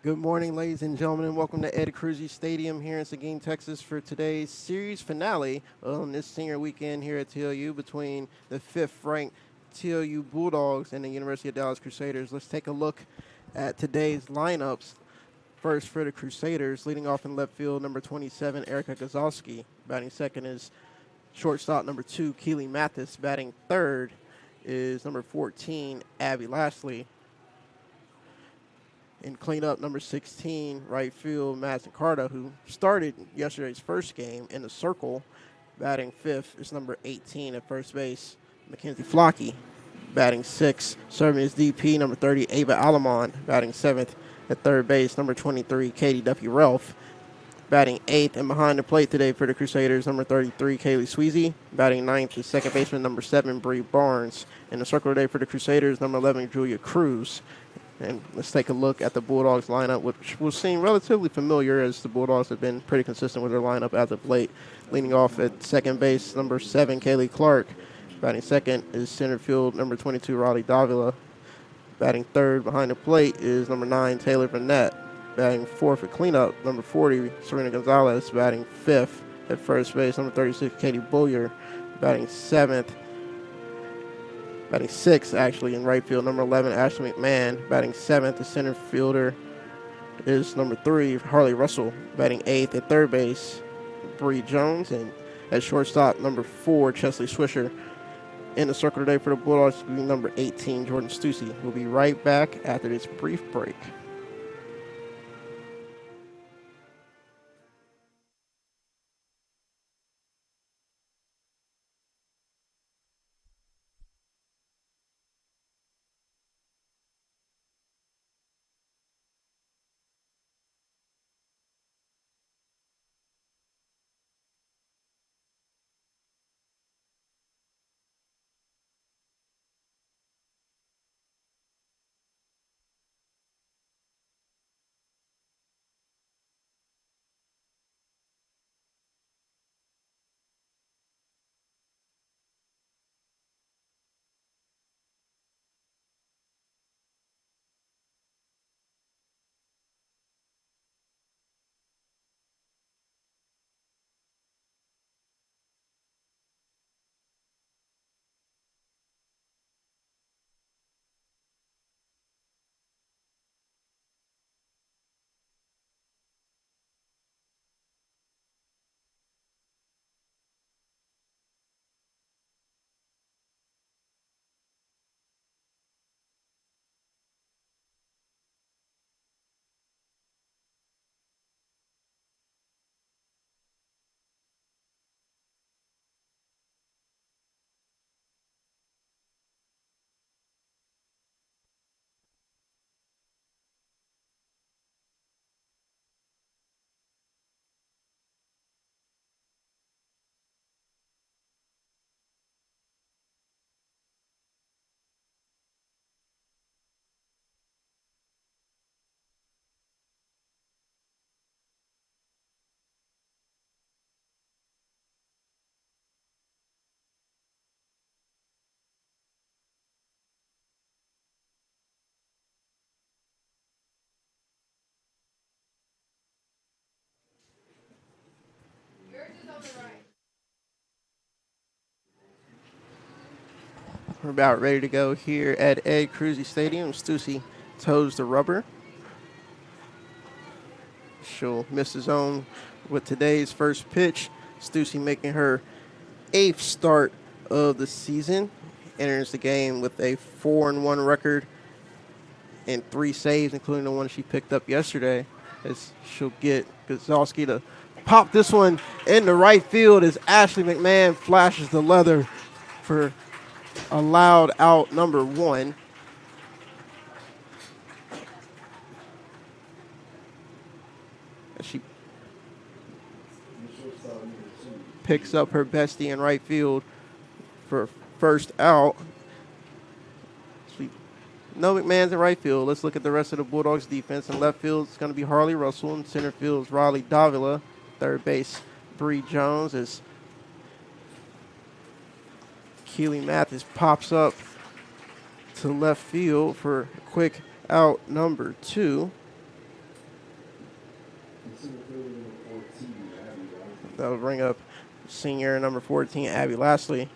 Good morning, ladies and gentlemen, and welcome to Ed Cruzzi Stadium here in Seguin, Texas for today's series finale on this senior weekend here at TLU between the fifth-ranked TLU Bulldogs and the University of Dallas Crusaders. Let's take a look at today's lineups. First for the Crusaders, leading off in left field, number 27, Erica Gazowski. Batting second is shortstop number 2, Keely Mathis. Batting third is number 14, Abby Lashley. In cleanup, number 16, right field, Madison Carter, who started yesterday's first game in the circle. Batting fifth is number 18 at first base, Mackenzie Flocky. Batting sixth, serving as DP, number 30, Ava Alamon. Batting seventh at third base, number 23, Katie Duffy Ralph. Batting eighth and behind the plate today for the Crusaders, number 33, Kaylee Sweezy. Batting ninth is second baseman, number 7, Bree Barnes. In the circle today for the Crusaders, number 11, Julia Cruz. And let's take a look at the Bulldogs lineup, which will seem relatively familiar as the Bulldogs have been pretty consistent with their lineup as of late. Leading off at second base, number 7, Kaylee Clark. Batting second is center field, number 22, Raleigh Davila. Batting third behind the plate is number 9, Taylor Burnett. Batting fourth at cleanup, number 40, Serena Gonzalez. Batting fifth at first base, number 36, Katie Bowyer. Batting sixth, actually, in right field, number 11, Ashley McMahon. Batting seventh, the center fielder is number 3, Harley Russell. Batting eighth at third base, Bree Jones. And at shortstop, number 4, Chesley Swisher. In the circle today for the Bulldogs will be number 18, Jordan Stussy. We'll be right back after this brief break. We're about ready to go here at Ed Cruzzi Stadium. Stussy toes the rubber. She'll miss the zone with today's first pitch. Stussy making her 8th start of the season. Enters the game with a 4-1 record and 3 saves, including the one she picked up yesterday. As she'll get Gazowski to pop this one in the right field as Ashley McMahon flashes the leather for allowed out number 1. She picks up her bestie in right field for first out. No McMahon's in right field. Let's look at the rest of the Bulldogs defense. In left field, it's going to be Harley Russell. In center field is Raleigh Davila. Third base, Bree Jones. As Keely Mathis pops up to left field for quick out number 2. That'll bring up senior number 14, Abby Lastly.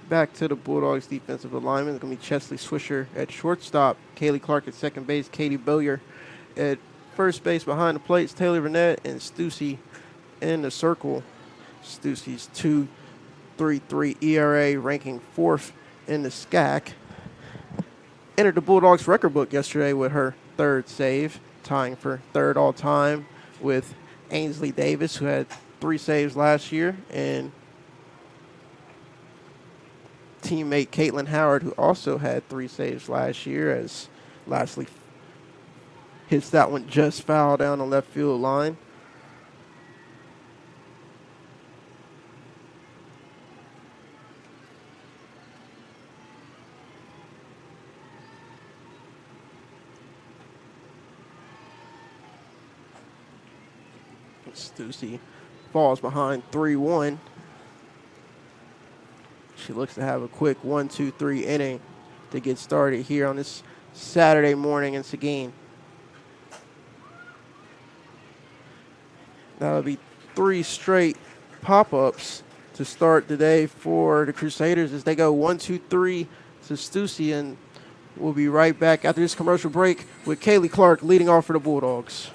Back to the Bulldogs defensive alignment. It's going to be Chesley Swisher at shortstop, Kaylee Clark at second base, Katie Billier at first base behind the plates, Taylor Burnett, and Stussy in the circle. Stussy's 2.33 ERA, ranking fourth in the SCAC. Entered the Bulldogs record book yesterday with her third save, tying for third all-time with Ainsley Davis, who had 3 saves last year, and teammate Caitlin Howard, who also had 3 saves last year, as Lastly hits that one just foul down the left field line. Stussy falls behind 3-1. She looks to have a quick 1-2-3 inning to get started here on this Saturday morning in Seguin. That'll be 3 straight pop-ups to start the day for the Crusaders as they go 1-2-3 to Stussy, and we'll be right back after this commercial break with Kaylee Clark leading off for the Bulldogs.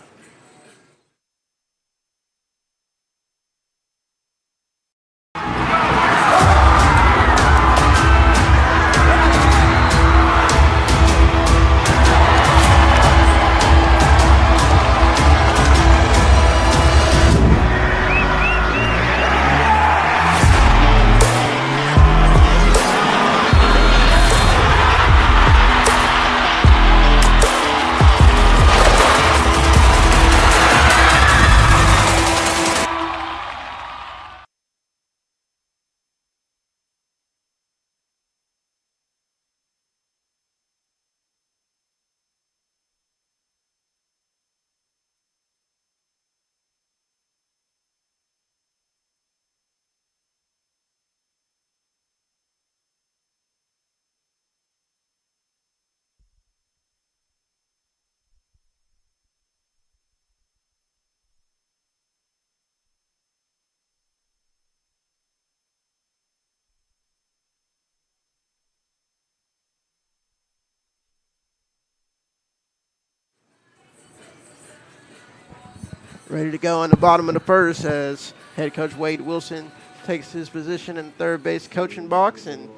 Ready to go on the bottom of the first as head coach Wade Wilson takes his position in the third base coaching box, and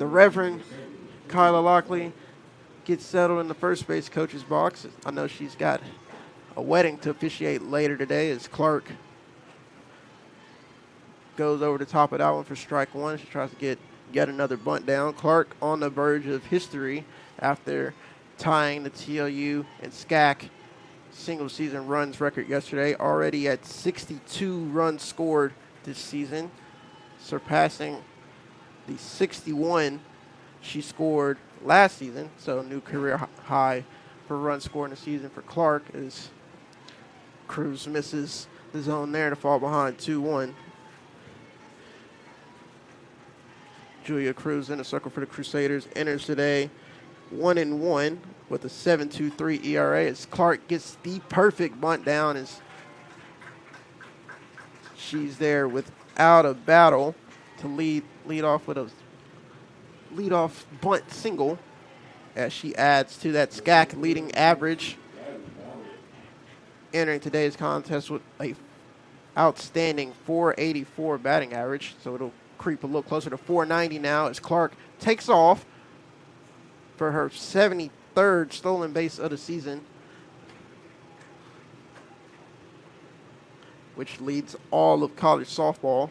the Reverend Kyla Lockley gets settled in the first base coach's box. I know she's got a wedding to officiate later today as Clark goes over the top of that one for strike one. She tries to get yet another bunt down. Clark on the verge of history after tying the TLU and SCAC single season runs record yesterday, already at 62 runs scored this season, surpassing the 61 she scored last season. So new career high for runs scored in the season for Clark as Cruz misses the zone there to fall behind 2-1. Julia Cruz in the circle for the Crusaders enters today 1-1 with a 7.23 ERA as Clark gets the perfect bunt down as she's there without a battle to lead off with a leadoff bunt single as she adds to that SCAC leading average, entering today's contest with a outstanding 484 batting average. So it'll creep a little closer to 490 now as Clark takes off for her 73rd stolen base of the season, which leads all of college softball.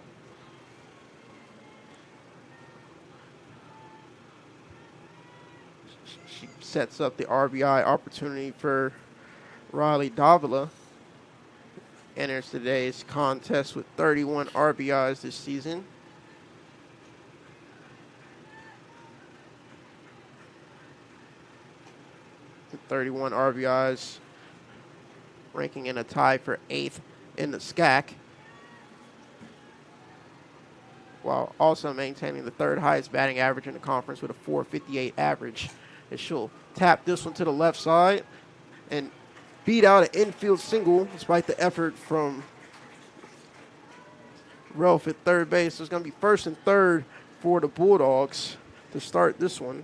She sets up the RBI opportunity for Riley Davila. Enters today's contest with 31 RBIs this season. With 31 RBIs, ranking in a tie for 8th in the SCAC. while also maintaining the third highest batting average in the conference with a .458 average. And she'll tap this one to the left side and beat out an infield single despite the effort from Ralph at third base. So it's going to be first and third for the Bulldogs to start this one.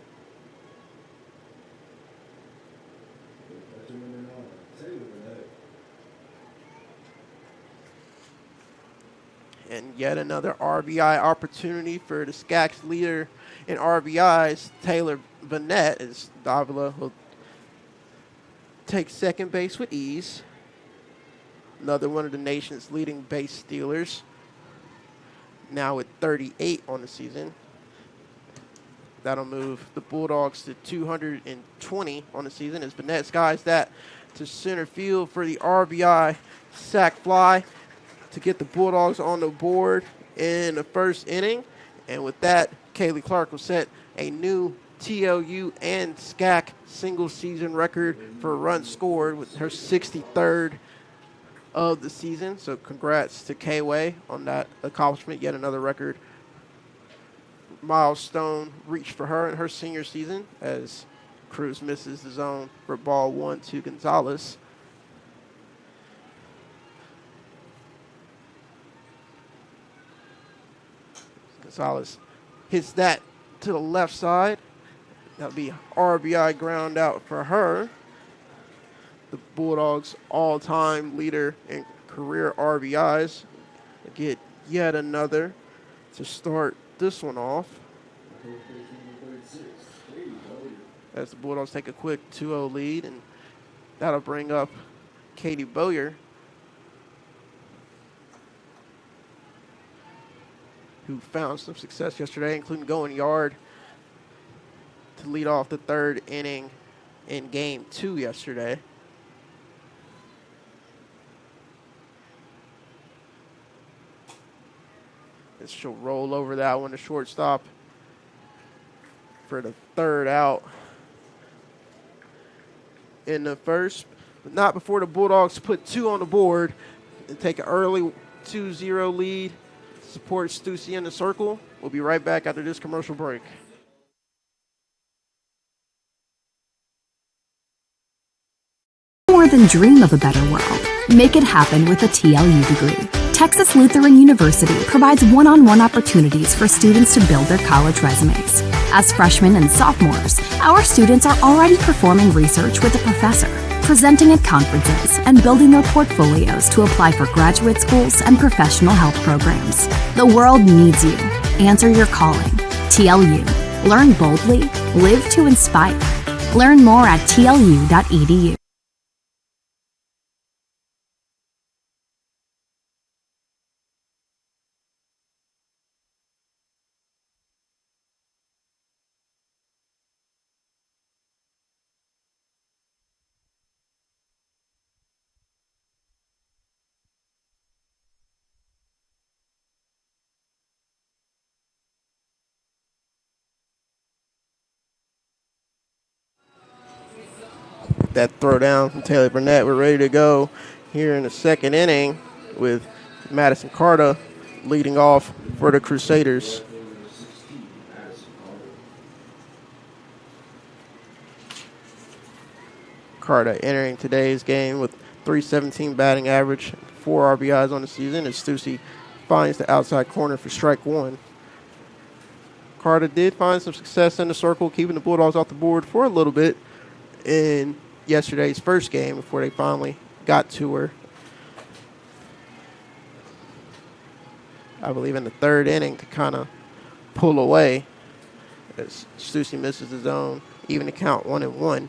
And yet another RBI opportunity for the SCAC's leader in RBIs, Taylor Vanette, as Davila will take second base with ease. Another one of the nation's leading base stealers, now with 38 on the season. That'll move the Bulldogs to 220 on the season as Vanette skies that to center field for the RBI sac fly to get the Bulldogs on the board in the first inning. And with that, Kaylee Clark will set a new TLU and SCAC single-season record for runs scored with her 63rd of the season. So congrats to K-Way on that accomplishment. Yet another record milestone reached for her in her senior season as Cruz misses the zone for ball 1 to Gonzalez. Gonzalez hits that to the left side. That'll be RBI ground out for her. The Bulldogs' all-time leader in career RBIs. They get yet another to start this one off. As the Bulldogs take a quick 2-0 lead, and that'll bring up Katie Bowyer, who found some success yesterday, including going yard to lead off the third inning in Game 2 yesterday. And she'll roll over that one to shortstop for the third out in the first, but not before the Bulldogs put 2 on the board and take an early 2-0 lead. Support Stussy in the circle. We'll be right back after this commercial break. More than dream of a better world. Make it happen with a TLU degree. Texas Lutheran University provides one-on-one opportunities for students to build their college resumes. As freshmen and sophomores, our students are already performing research with a professor, presenting at conferences, and building their portfolios to apply for graduate schools and professional health programs. The world needs you. Answer your calling. TLU. Learn boldly. Live to inspire. Learn more at tlu.edu. That throw down from Taylor Burnett. We're ready to go here in the second inning with Madison Carter leading off for the Crusaders. Carter entering today's game with .317 batting average, 4 RBIs on the season, as Stussy finds the outside corner for strike 1. Carter did find some success in the circle, keeping the Bulldogs off the board for a little bit in yesterday's first game before they finally got to her. I believe in the third inning to kind of pull away as Stussy misses the zone, even to count 1-1.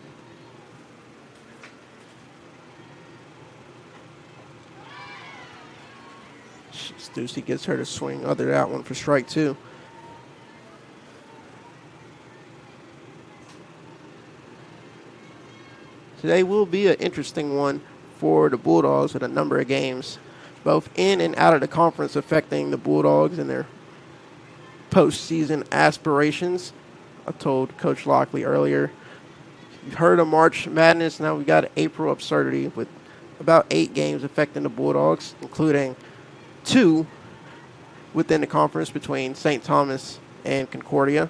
Stussy gets her to swing under that one for strike 2. Today will be an interesting one for the Bulldogs with a number of games, both in and out of the conference, affecting the Bulldogs and their postseason aspirations. I told Coach Lockley earlier, you've heard of March Madness. Now we've got April absurdity with about 8 games affecting the Bulldogs, including 2 within the conference between St. Thomas and Concordia,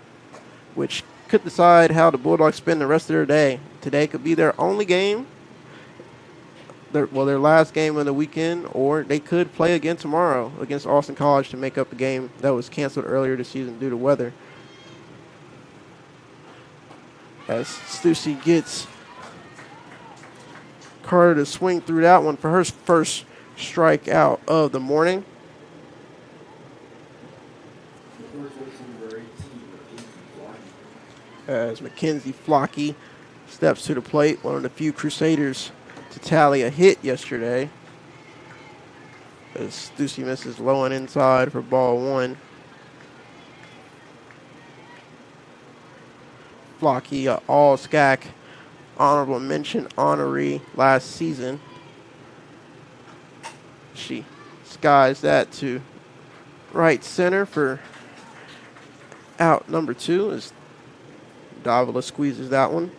which could decide how the Bulldogs spend the rest of their day. Today could be their only game, their last game of the weekend, or they could play again tomorrow against Austin College to make up a game that was canceled earlier this season due to weather. As Stussy gets Carter to swing through that one for her first strikeout of the morning. As Mackenzie Flocky steps to the plate, one of the few Crusaders to tally a hit yesterday. As Stussy misses low and inside for ball one. Flocky, all SCAC honorable mention honoree last season. She skies that to right center for out number 2 as Davila squeezes that one.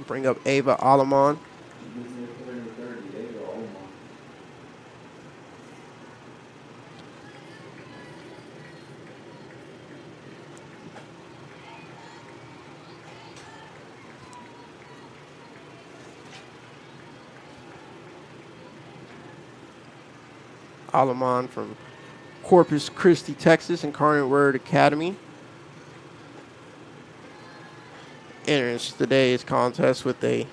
Bring up Ava Alamon. Alamon from Corpus Christi, Texas, Incarnate Word Academy. Enters today's contest with a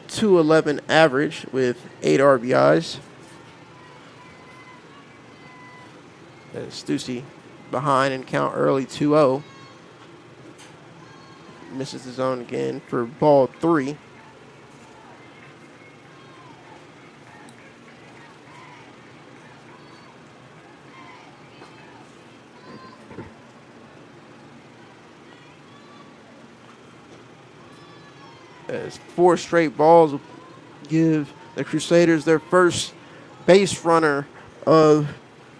.211 average with 8 RBIs. As Stussy behind and count early 2-0. Misses the zone again for ball 3. As 4 straight balls will give the Crusaders their first base runner of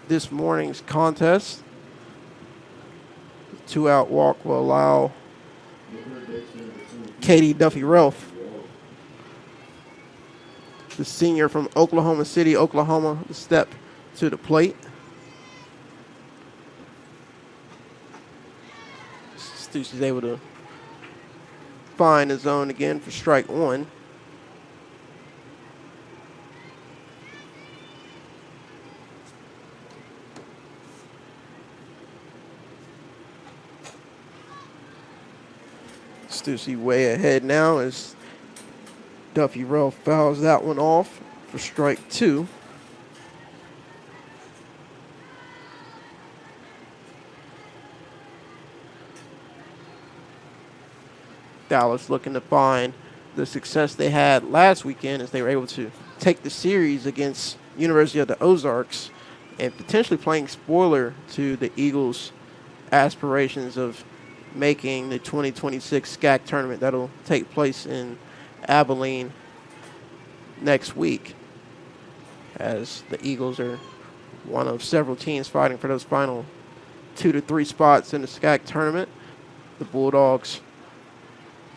this morning's contest. 2-out walk will allow Katie Duffy-Relf, the senior from Oklahoma City, Oklahoma, to step to the plate. Stussy is able to find the zone again for strike 1. Stussy way ahead now as Duffy-Relf fouls that one off for strike 2. Dallas looking to find the success they had last weekend as they were able to take the series against University of the Ozarks and potentially playing spoiler to the Eagles' aspirations of making the 2026 SCAC tournament that'll take place in Abilene next week, as the Eagles are one of several teams fighting for those final 2 to 3 spots in the SCAC tournament. The Bulldogs,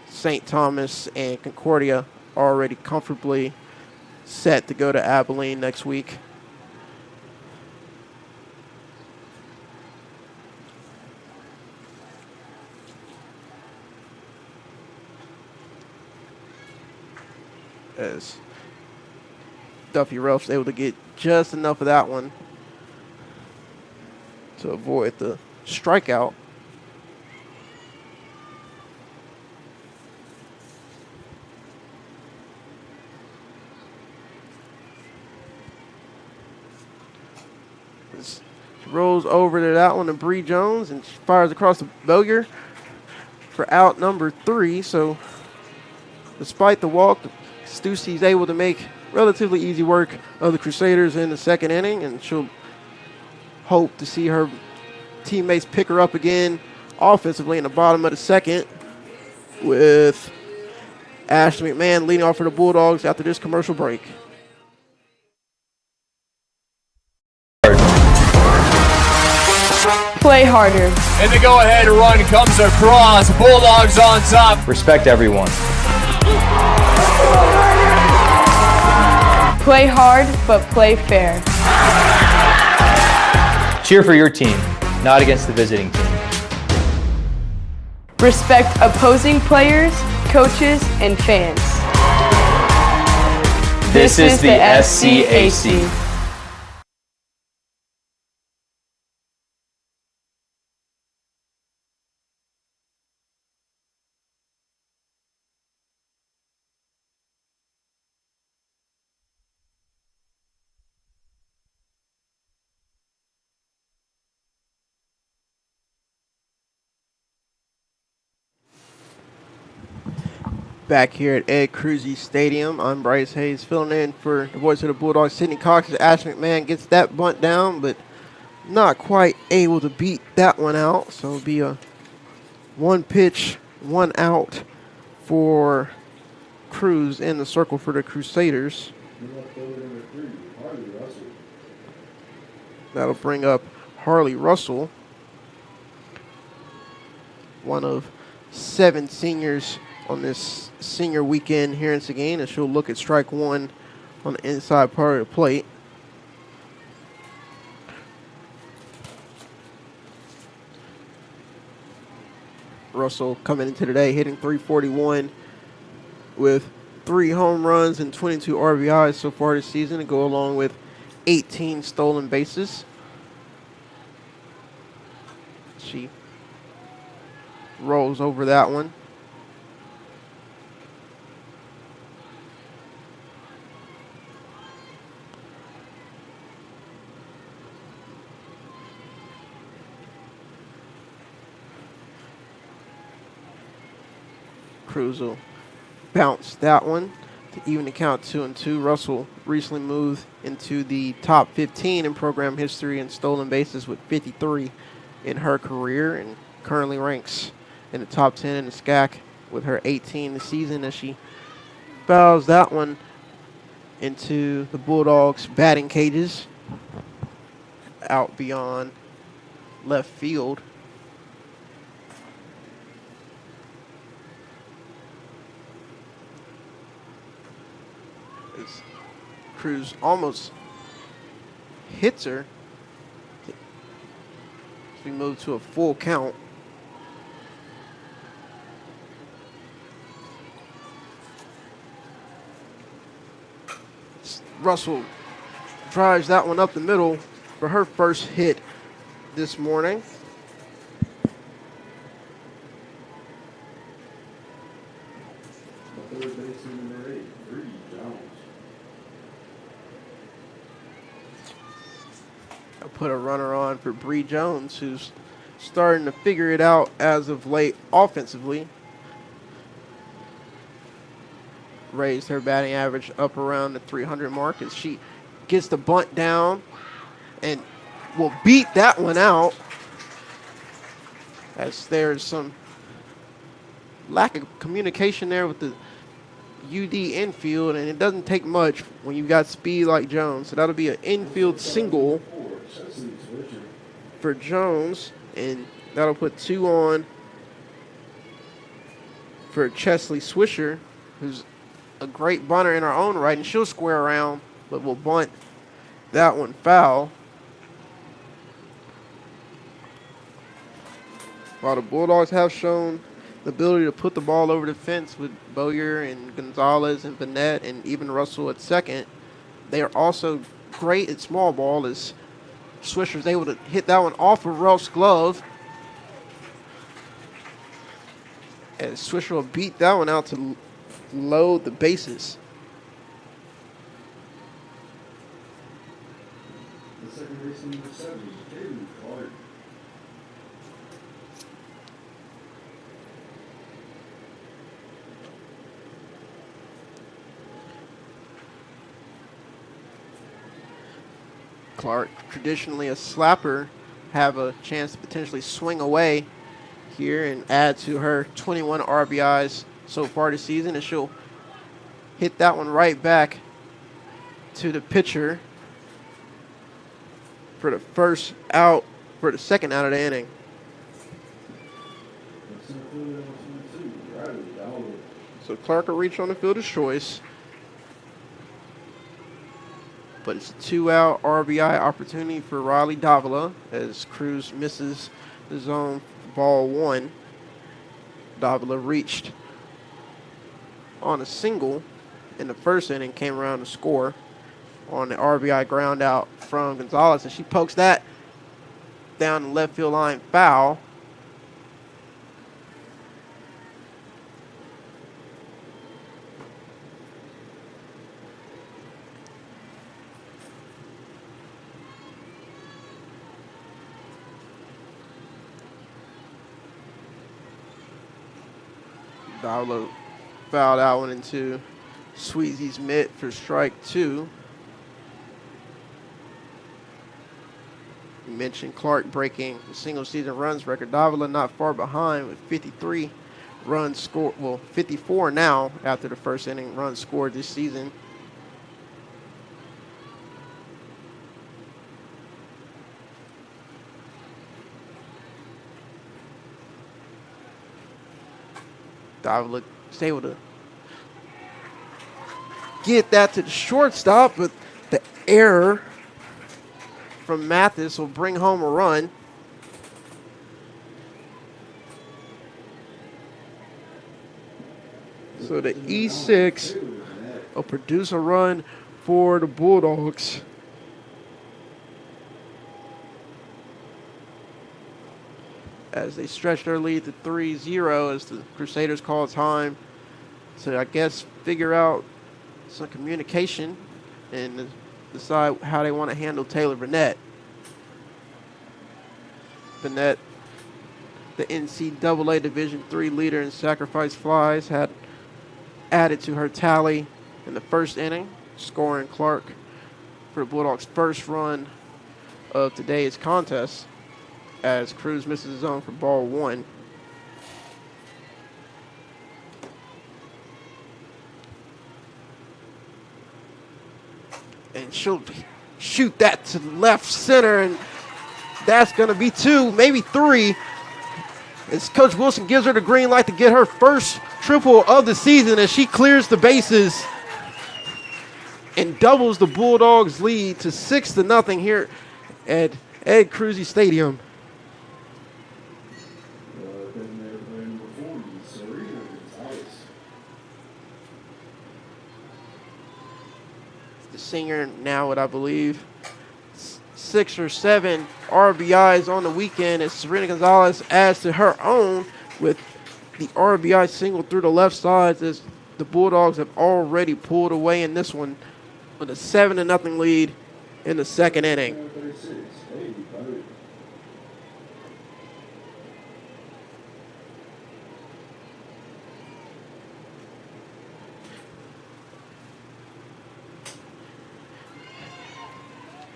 St. Thomas, and Concordia already comfortably set to go to Abilene next week. As Duffy-Relf is able to get just enough of that one to avoid the strikeout. Rolls over to that one to Bree Jones and fires across the bogey for out number 3. So despite the walk, Stussy is able to make relatively easy work of the Crusaders in the second inning, and she'll hope to see her teammates pick her up again offensively in the bottom of the second, with Ashley McMahon leading off for the Bulldogs after this commercial break. Play harder. And the go-ahead run comes across. Bulldogs on top. Respect everyone. Play hard, but play fair. Cheer for your team, not against the visiting team. Respect opposing players, coaches, and fans. This is the SCAC. Back here at Ed Cruzy Stadium, I'm Bryce Hayes filling in for the voice of the Bulldogs, Sidney Cox. As Ash McMahon gets that bunt down, but not quite able to beat that one out. So it'll be a one pitch, one out for Cruz in the circle for the Crusaders. That'll bring up Harley Russell, one of 7 seniors on this senior weekend here in Seguin, and she'll look at strike one on the inside part of the plate. Russell coming into today hitting .341 with 3 home runs and 22 RBIs so far this season to go along with 18 stolen bases. She rolls over that one. Cruz will bounce that one to even the count 2-2. Russell recently moved into the top 15 in program history in stolen bases with 53 in her career, and currently ranks in the top 10 in the SCAC with her 18 this season as she fouls that one into the Bulldogs' batting cages out beyond left field. As Cruz almost hits her as we move to a full count. Russell drives that one up the middle for her first hit this morning. I put a runner on for Bree Jones, who's starting to figure it out as of late offensively. Raised her batting average up around the 300 mark as she gets the bunt down and will beat that one out, as there's some lack of communication there with the UD infield, and it doesn't take much when you've got speed like Jones. So that'll be an infield single for Jones, and that'll put 2 on for Chesley Swisher, who's a great bunter in her own right, and she'll square around, but will bunt that one foul. While the Bulldogs have shown the ability to put the ball over the fence with Bowyer and Gonzalez and Bennett and even Russell at second, they are also great at small ball, as Swisher's able to hit that one off of Ralph's glove. As Swisher will beat that one out to load the bases. The second baseman number 7 is Clark. Clark, traditionally a slapper, have a chance to potentially swing away here and add to her 21 RBIs so far this season, and she'll hit that one right back to the pitcher for the first out, for the second out of the inning. So Clark will reach on the fielder's choice. but it's a 2-out RBI opportunity for Riley Davila as Cruz misses the zone ball 1. Davila reached on a single in the first inning, came around to score on the RBI ground out from Gonzalez, and she pokes that down the left field line foul. Davila fouled that one into Sweezy's mitt for strike 2. You mentioned Clark breaking the single season runs record. Davila not far behind with 53 runs scored. Well, 54 now after the first inning runs scored this season. Davila was able to get that to the shortstop, but the error from Mathis will bring home a run. So the E6 will produce a run for the Bulldogs. As they stretch their lead to 3-0 as the Crusaders call time to, I guess, figure out some communication and decide how they want to handle Taylor Burnett. Burnett, the NCAA Division III leader in sacrifice flies, had added to her tally in the first inning, scoring Clark for the Bulldogs' first run of today's contest, as Cruz misses his zone for ball 1. And she'll shoot that to the left center, and that's going to be 2, maybe 3. As Coach Wilson gives her the green light to get her first triple of the season as she clears the bases and doubles the Bulldogs' lead to 6-0 here at Ed Cruzy Stadium. Senior now with, I believe, 6 or 7 RBIs on the weekend as Serena Gonzalez adds to her own with the RBI single through the left side as the Bulldogs have already pulled away in this one with a 7-0 lead in the second inning.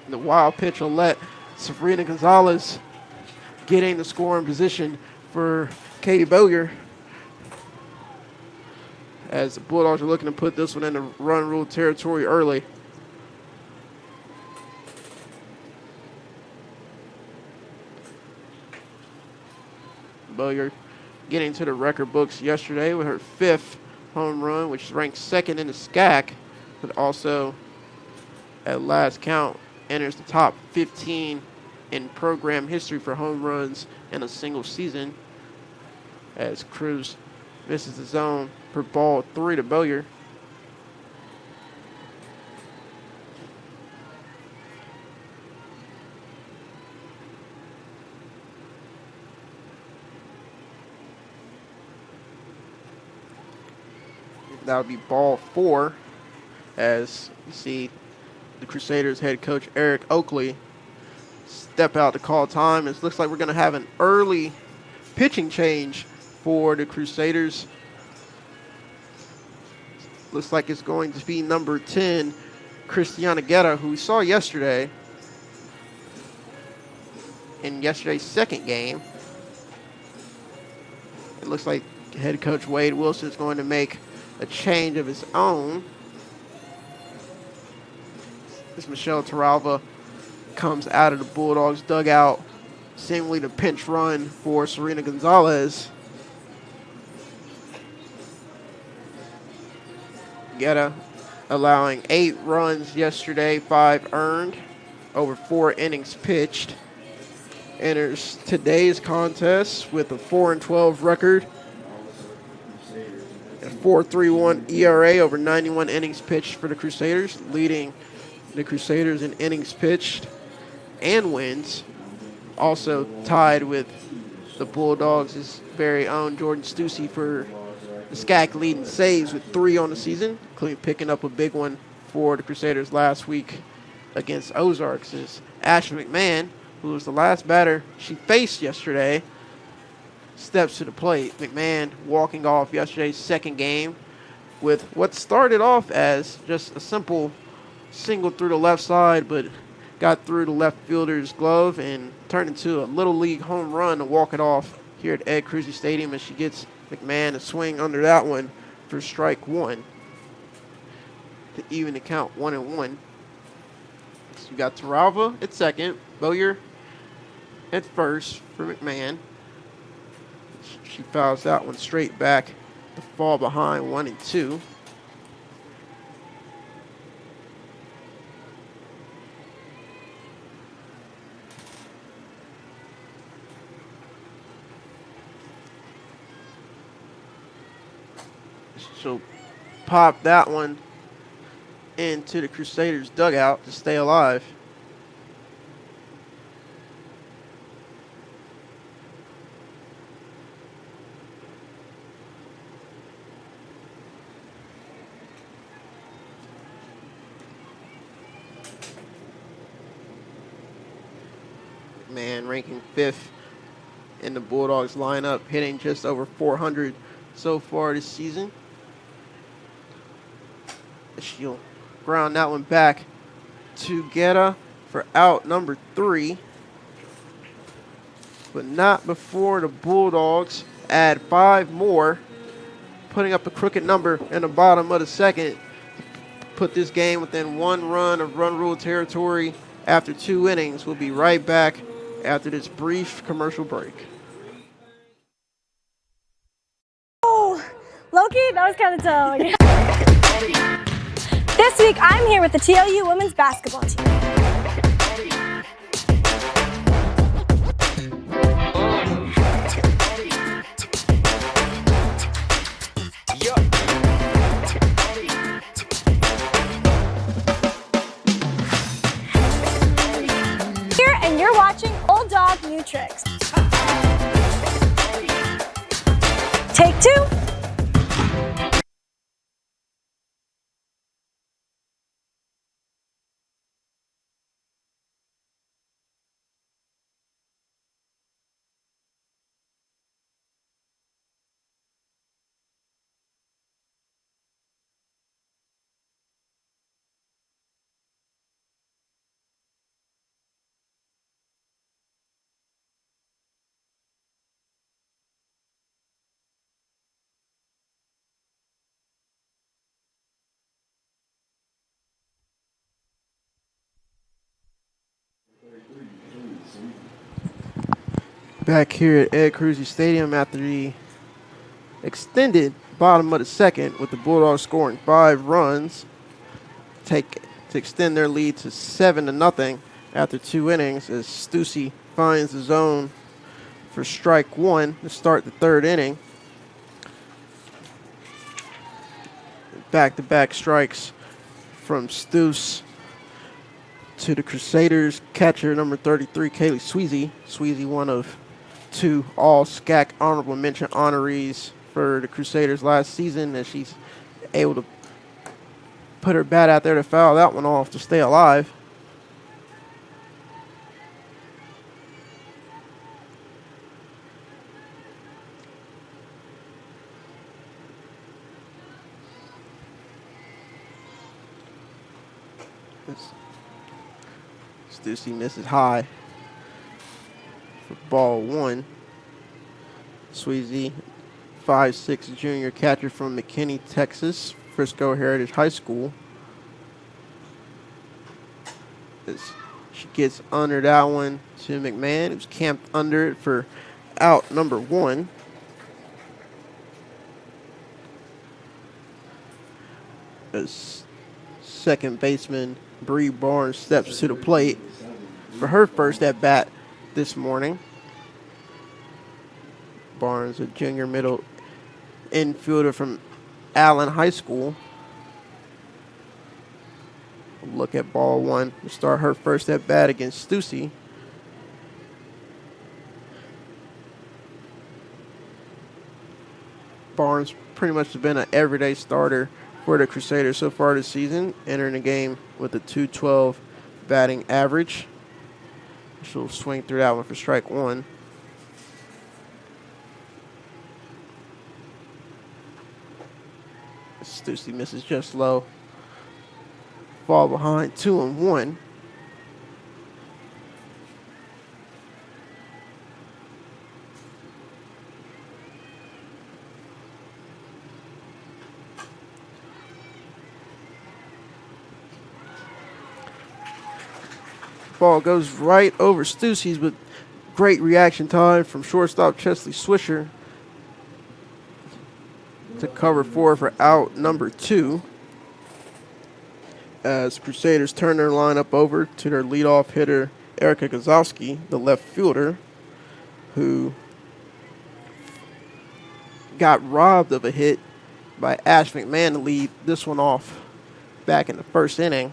The wild pitch will let Sabrina Gonzalez get in the scoring position for Katie Bowyer, as the Bulldogs are looking to put this one into run rule territory early. Bowyer getting to the record books yesterday with her 5th home run, which ranks 2nd in the SCAC, but also at last count enters the top 15 in program history for home runs in a single season, as Cruz misses the zone for ball 3 to Bowyer. That would be ball 4, as you see the Crusaders head coach Eric Oakley step out to call time. It looks like we're going to have an early pitching change for the Crusaders. Looks like it's going to be number 10, Christiana Guerra, who we saw yesterday in yesterday's second game. It looks like head coach Wade Wilson is going to make a change of his own. As Michelle Taralva comes out of the Bulldogs dugout, seemingly the pinch run for Serena Gonzalez. Guerra allowing 8 runs yesterday, 5 earned, over 4 innings pitched. Enters today's contest with a 4-12 record, a 4.31 ERA over 91 innings pitched for the Crusaders, leading the Crusaders in innings pitched and wins. Also tied with the Bulldogs' very own Jordan Stussy for the SCAC lead in saves with 3 on the season, including picking up a big one for the Crusaders last week against Ozarks. Is Ashley McMahon, who was the last batter she faced yesterday, steps to the plate. McMahon walking off yesterday's second game with what started off as just a simple single through the left side, but got through the left fielder's glove and turned into a little league home run to walk it off here at Ed Cruzy Stadium, as she gets McMahon to swing under that one for strike 1 to even the count 1-1. So you got Taralva at second, Bowyer at first for McMahon. She fouls that one straight back to fall behind 1-2. She'll pop that one into the Crusaders' dugout to stay alive. Man, ranking 5th in the Bulldogs lineup, hitting just over 400 so far this season. She'll ground that one back to Guetta for out number 3. But not before the Bulldogs add 5 more, putting up a crooked number in the bottom of the second. Put this game within 1 run of run rule territory after 2 innings. We'll be right back after this brief commercial break. Oh, Loki, that was kind of tough. This week, I'm here with the TLU women's basketball team. Here, and you're watching Old Dog New Tricks. Take 2. Back here at Ed Cruzy Stadium after the extended bottom of the second, with the Bulldogs scoring 5 runs to extend their lead to 7-0 after 2 innings, as Stussy finds the zone for strike 1 to start the 3rd inning. Back-to-back strikes from Stuss to the Crusaders catcher number 33, Kaylee Sweezy. Sweezy, one of 2 all-SCAC honorable mention honorees for the Crusaders last season, and she's able to put her bat out there to foul that one off to stay alive. Stussy misses high for ball 1. Sweezy, 5'6" junior catcher from McKinney, Texas, Frisco Heritage High School. As she gets under that one to McMahon, who's camped under it for out number 1. As second baseman Bree Barnes steps to the plate for her first at bat this morning. Barnes, a junior middle infielder from Allen High School. Look at ball one to start her first at bat against Stussy. Barnes pretty much has been an everyday starter for the Crusaders so far this season, entering the game with a .212 batting average. She'll swing through that one for strike one. Stussy misses just low. Fall behind 2-1. Ball goes right over Stussy's, but great reaction time from shortstop Chesley Swisher to cover for out number 2. As Crusaders turn their lineup over to their leadoff hitter, Erica Gazowski, the left fielder, who got robbed of a hit by Ash McMahon to lead this one off back in the first inning.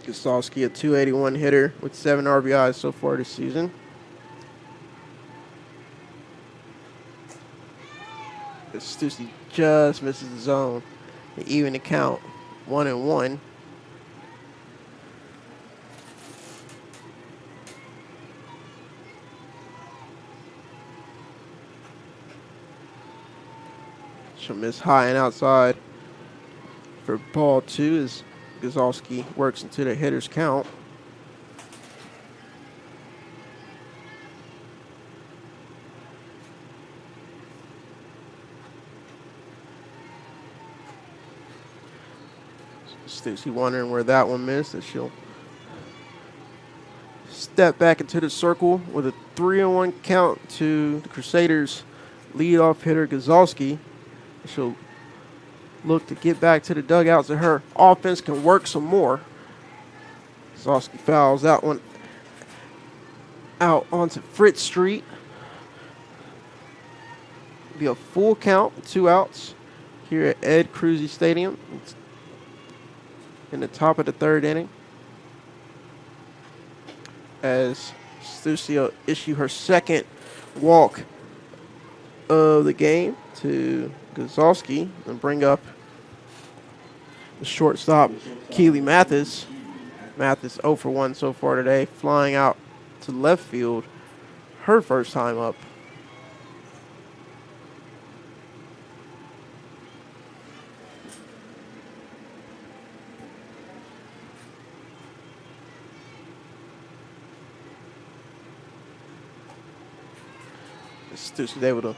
Gazowski, a .281 hitter with 7 RBIs so far this season. Stussy just misses the zone to even the count, 1-1. She'll miss high and outside for ball 2 as Gazowski works into the hitter's count. Stussy wondering where that one missed, as she'll step back into the circle with a 3-1 count to the Crusaders' leadoff hitter Gazowski. She'll look to get back to the dugout so her offense can work some more. Gazowski fouls that one out onto Fritz Street. Be a full count, 2 outs here at Ed Cruzy Stadium in the top of the 3rd inning, as Stussy will issue her second walk of the game to Gazowski and bring up the shortstop, Keely Mathis. Mathis 0 for 1 so far today, flying out to left field, her first time up. Stussy was able to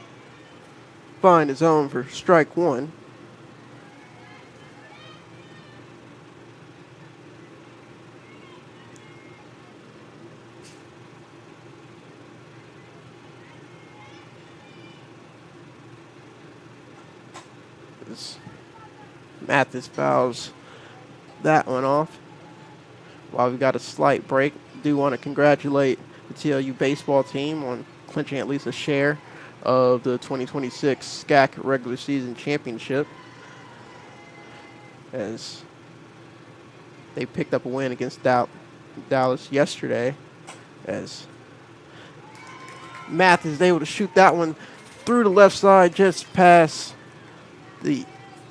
find his own for strike one. Mathis fouls that one off. While we've got a slight break, do want to congratulate the TLU baseball team on clinching at least a share of the 2026 SCAC regular season championship, as they picked up a win against Dallas yesterday, as Mathis is able to shoot that one through the left side just past the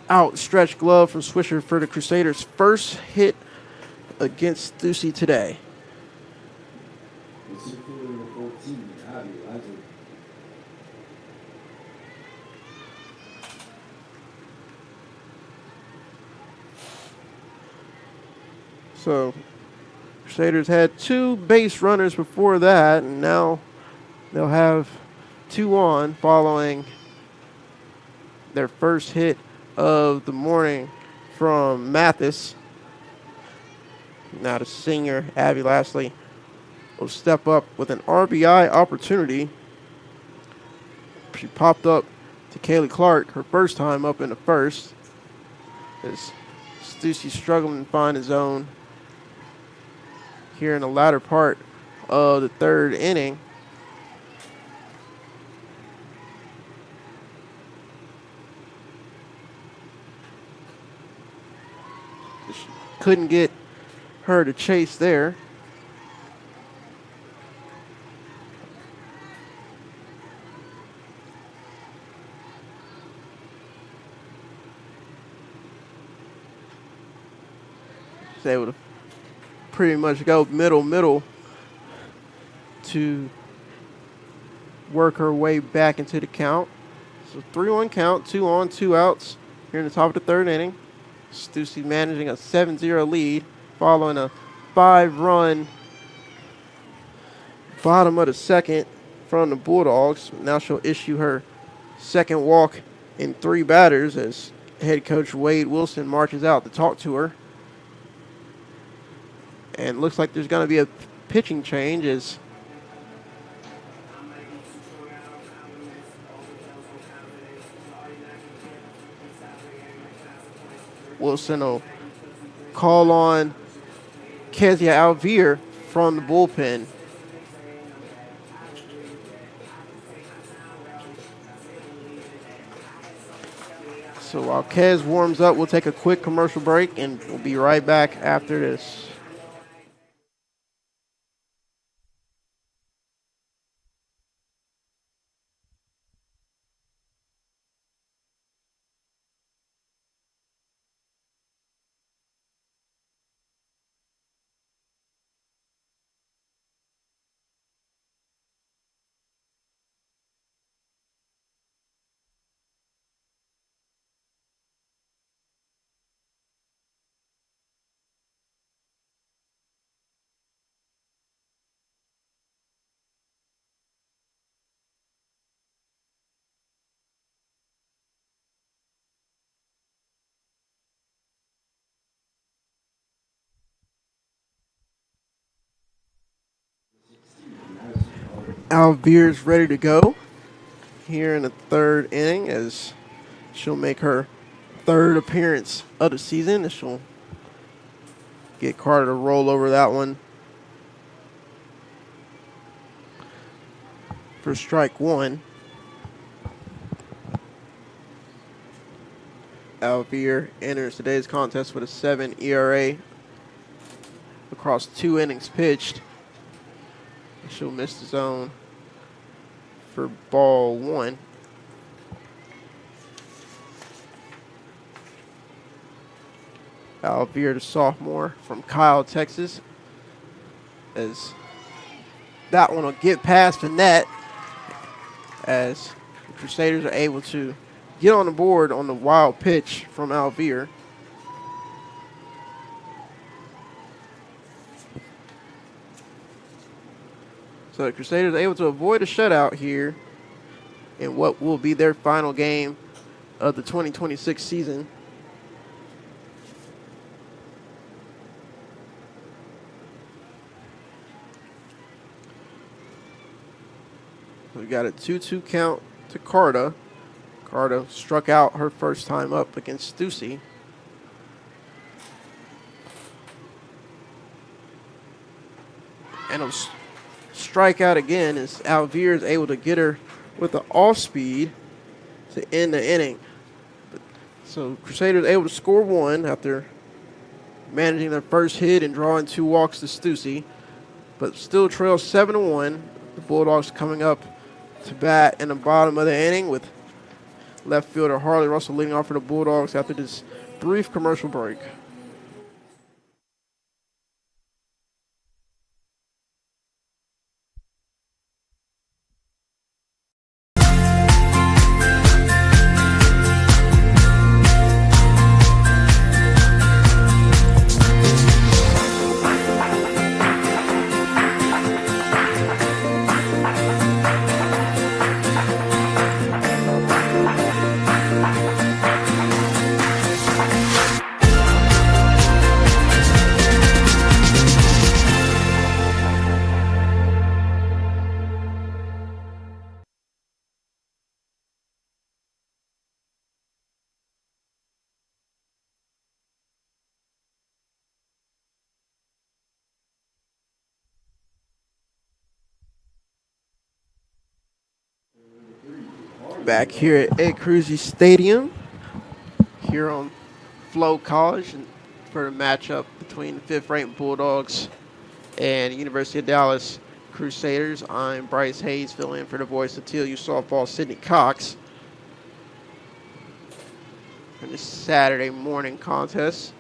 outstretched glove from Swisher for the Crusaders' first hit against Stussy today. So Crusaders had 2 base runners before that, and now they'll have 2 on following their first hit of the morning from Mathis. Now the senior, Abby Lastly, will step up with an RBI opportunity She popped up to Kaylee Clark her first time up in the first. As Stussy struggling to find his zone here in the latter part of the third inning. Couldn't get her to chase there. She's able to pretty much go middle to work her way back into the count. So 3-1 count, 2 on, 2 outs here in the top of the third inning. Stussy managing a 7-0 lead following a 5-run bottom of the second from the Bulldogs. Now she'll issue her second walk in 3 batters as head coach Wade Wilson marches out to talk to her. And looks like there's going to be a pitching change as Wilson will call on Kezia Alvear from the bullpen. So while Kez warms up, we'll take a quick commercial break and we'll be right back after this. Alvear's ready to go here in the third inning as she'll make her third appearance of the season. And she'll get Carter to roll over that one for strike one. Alvear enters today's contest with a 7 ERA across 2 innings pitched. She'll miss the zone for ball one. Alvear, the sophomore from Kyle, Texas, as that one will get past the net as the Crusaders are able to get on the board on the wild pitch from Alvear. So the Crusaders are able to avoid a shutout here in what will be their final game of the 2026 season. We got a 2-2 count to Carter. Carter struck out her first time up against Stussy. And it'll strike out again as Alvear is able to get her with the off speed to end the inning. So Crusaders able to score one after managing their first hit and drawing 2 walks to Stussy, but still trail 7-1. The Bulldogs coming up to bat in the bottom of the inning with left fielder Harley Russell leading off for the Bulldogs after this brief commercial break. Back here at Ed Cruzy Stadium, here on Flow College, and for the matchup between the fifth-ranked Bulldogs and University of Dallas Crusaders. I'm Bryce Hayes, filling in for the voice of TLU softball, Sydney Cox. In this Saturday morning contest,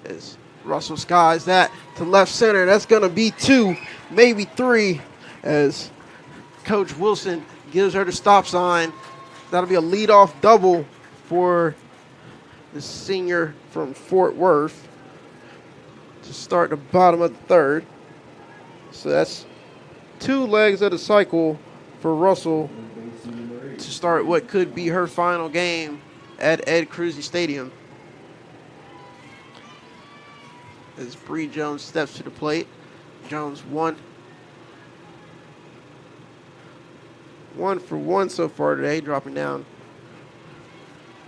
as Russell skies that to left center. That's going to be 2, maybe 3, as Coach Wilson gives her the stop sign. That'll be a leadoff double for the senior from Fort Worth to start the bottom of the third. So that's 2 legs of the cycle for Russell to start what could be her final game at Ed Cruzy Stadium. As Bree Jones steps to the plate. Jones 1 for 1 so far today, dropping down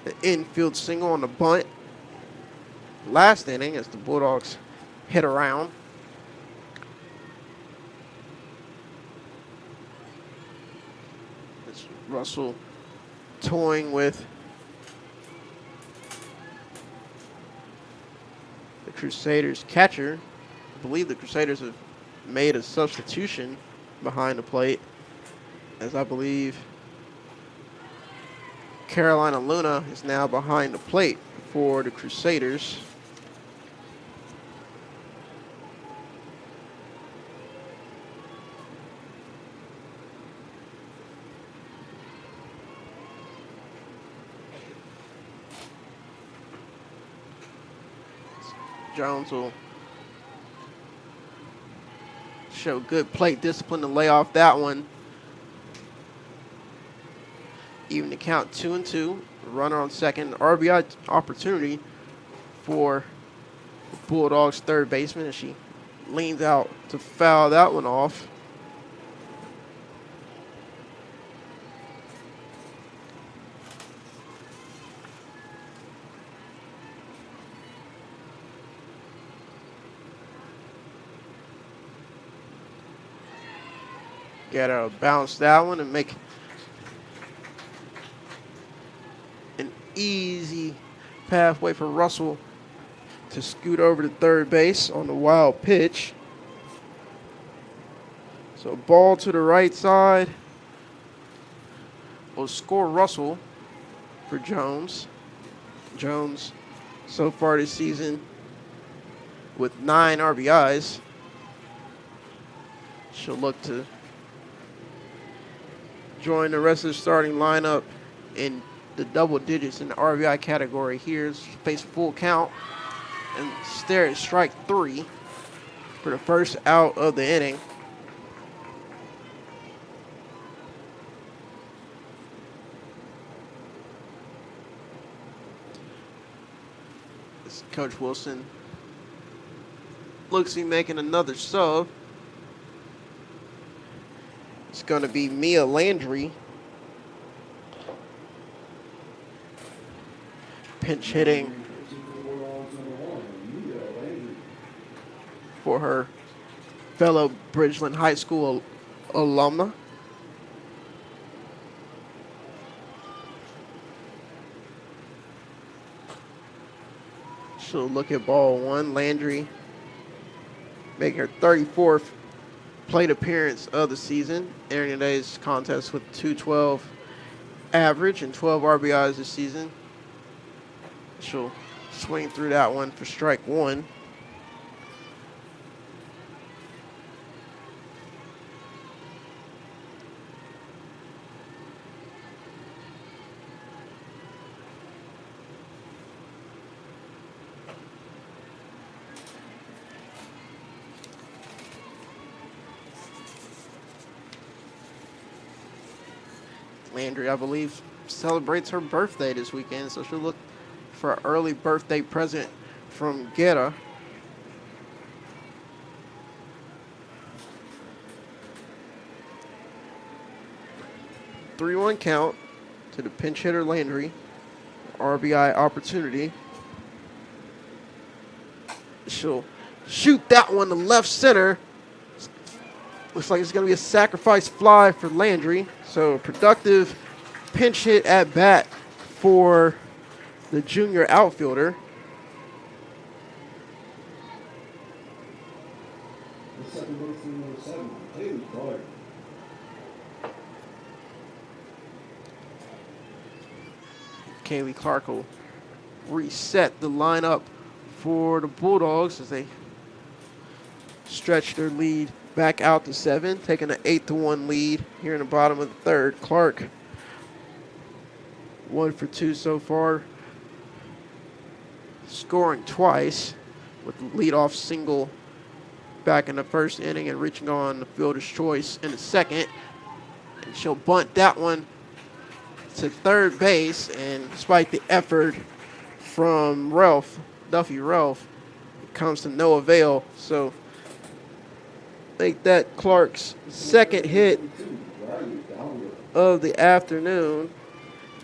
the infield single on the bunt last inning as the Bulldogs hit around. It's Russell toying with the Crusaders catcher. I believe the Crusaders have made a substitution behind the plate, as I believe Carolina Luna is now behind the plate for the Crusaders. Jones will show good plate discipline to lay off that one. Even to count 2-2. Runner on second. RBI opportunity for the Bulldogs third baseman as she leans out to foul that one off. Gotta bounce that one and make an easy pathway for Russell to scoot over to third base on the wild pitch. So ball to the right side will score Russell for Jones. Jones so far this season with 9 RBIs. She'll look to join the rest of the starting lineup in the double digits in the RBI category here. Face full count and stare at strike 3 for the first out of the inning. As Coach Wilson looks to be making another sub. It's going to be Mia Landry. Pinch hitting for her fellow Bridgeland High School alumna. She'll look at ball 1. Landry making her 34th plate appearance of the season, entering today's contest with 212 average and 12 RBIs this season. She'll swing through that one for strike 1. Landry, I believe, celebrates her birthday this weekend, so she'll look for an early birthday present from Guerra. Three-one count to the pinch hitter Landry. RBI opportunity. She'll shoot that one to left center. Looks like it's going to be a sacrifice fly for Landry. So a productive pinch hit at bat for the junior outfielder. Kaylee Clark will reset the lineup for the Bulldogs as they stretch their lead back out to 7, taking an 8-1 lead here in the bottom of the third. Clark 1 for 2 so far, scoring twice with the leadoff single back in the first inning and reaching on the fielder's choice in the second. And she'll bunt that one to third base, and despite the effort from Duffy Ralph, it comes to no avail. So make that Clark's second hit of the afternoon.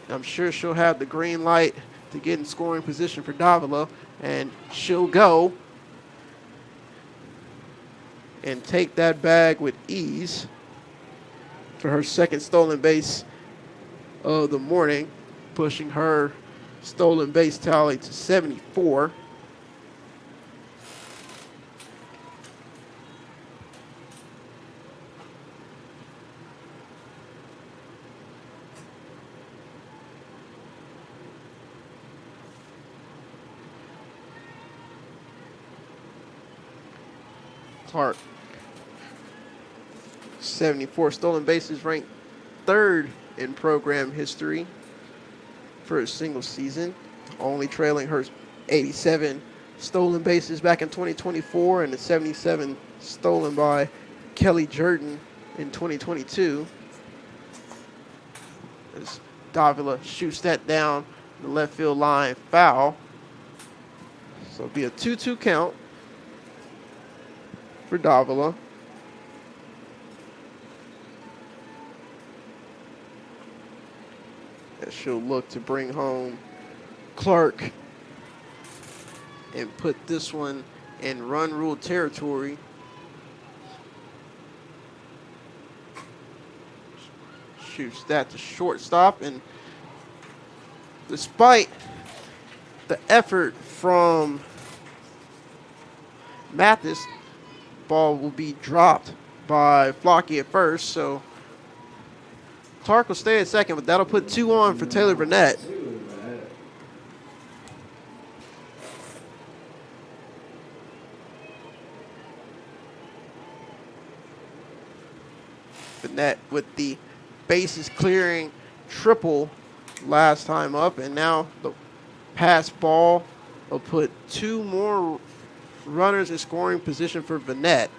I'm sure she'll have the green light to get in scoring position for Davila, and she'll go and take that bag with ease for her second stolen base of the morning, pushing her stolen base tally to 74. Clark, 74 stolen bases, ranked third in program history for a single season, only trailing her 87 stolen bases back in 2024 and the 77 stolen by Kelly Jordan in 2022. As Davila shoots that down the left field line, foul. So it'll be a 2-2 count for Davila. As she'll look to bring home Clark and put this one in run rule territory. Shoots that to shortstop, and despite the effort from Mathis, ball will be dropped by Flocky at first, so Clark will stay at second, but that'll put 2 on for Taylor Burnett. Burnett with the bases clearing triple last time up, and now the pass ball will put 2 more runners in scoring position for Burnett.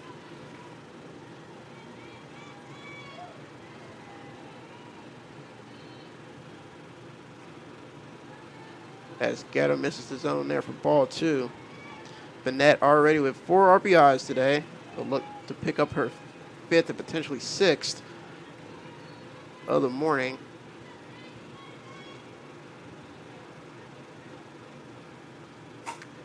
As Gatto misses the zone there for ball 2. Burnett already with 4 RBIs today. Will look to pick up her 5th and potentially 6th of the morning.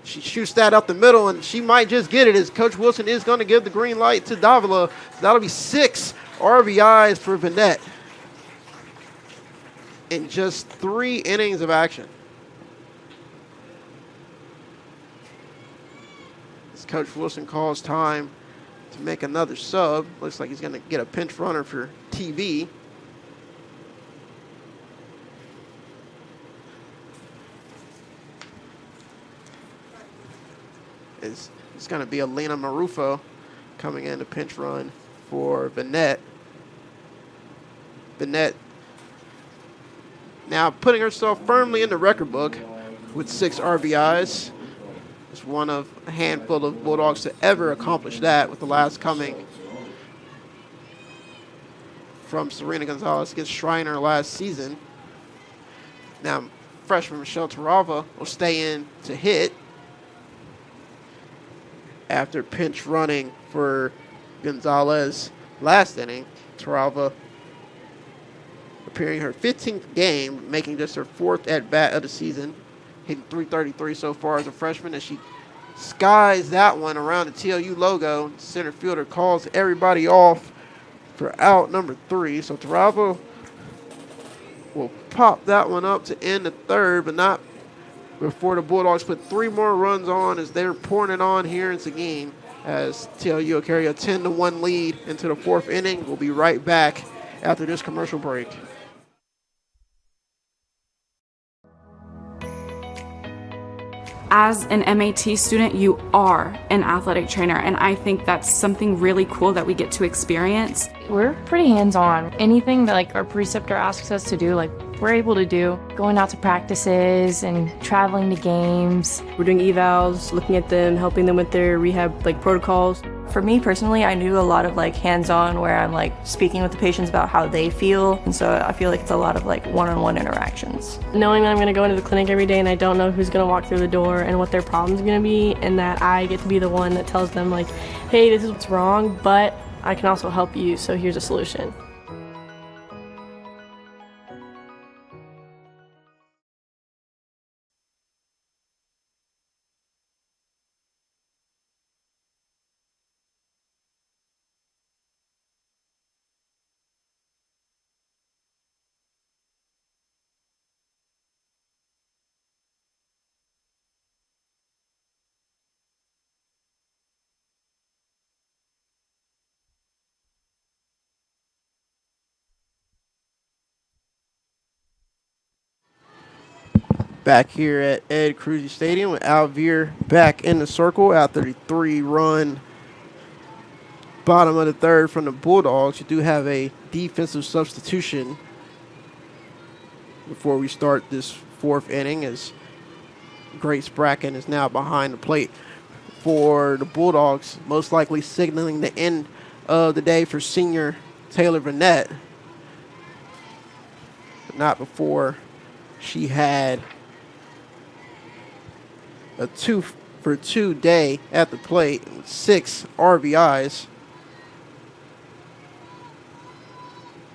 She shoots that up the middle, and she might just get it as Coach Wilson is going to give the green light to Davila. So that'll be 6 RBIs for Burnett in just 3 innings of action. As Coach Wilson calls time to make another sub. Looks like he's going to get a pinch runner for TV. It's going to be Alina Marufo coming in to pinch run for Burnett. Burnett now putting herself firmly in the record book with 6 RBIs. It's one of a handful of Bulldogs to ever accomplish that, with the last coming from Serena Gonzalez against Schreiner last season. Now, freshman Michelle Tarava will stay in to hit after pinch running for Gonzalez last inning. Tarava appearing her 15th game, making just her 4th at-bat of the season, hitting .333 so far as a freshman, as she skies that one around the TLU logo. Center fielder calls everybody off for out number 3. So Tarabo will pop that one up to end the third, but not before the Bulldogs put 3 more runs on as they're pouring it on here in Seguin, as TLU will carry a 10-1 lead into the 4th inning. We'll be right back after this commercial break. As an MAT student, you are an athletic trainer, and I think that's something really cool that we get to experience. We're pretty hands-on. Anything that like our preceptor asks us to do, like we're able to do. Going out to practices and traveling to games. We're doing evals, looking at them, helping them with their rehab protocols. For me personally, I do a lot of hands-on where I'm speaking with the patients about how they feel, and so I feel like it's a lot of one-on-one interactions. Knowing that I'm going to go into the clinic every day and I don't know who's going to walk through the door and what their problem's going to be, and that I get to be the one that tells them hey, this is what's wrong, but I can also help you, so here's a solution. Back here at Ed Cruzy Stadium with Alvear back in the circle after the 3-run bottom of the third from the Bulldogs. You do have a defensive substitution before we start this 4th inning, as Grace Bracken is now behind the plate for the Bulldogs, most likely signaling the end of the day for senior Taylor Burnett. But not before she had a 2-for-2 day at the plate with 6 RBIs,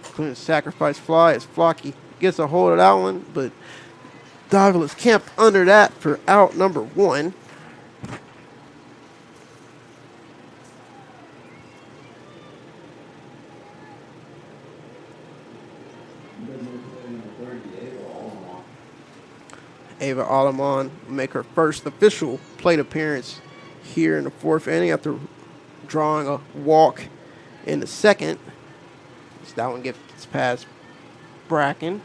including a sacrifice fly as Flocky gets a hold of that one, but Davila camped under that for out number 1. Ava Alamon will make her first official plate appearance here in the 4th inning after drawing a walk in the 2nd. So that one gets past Bracken.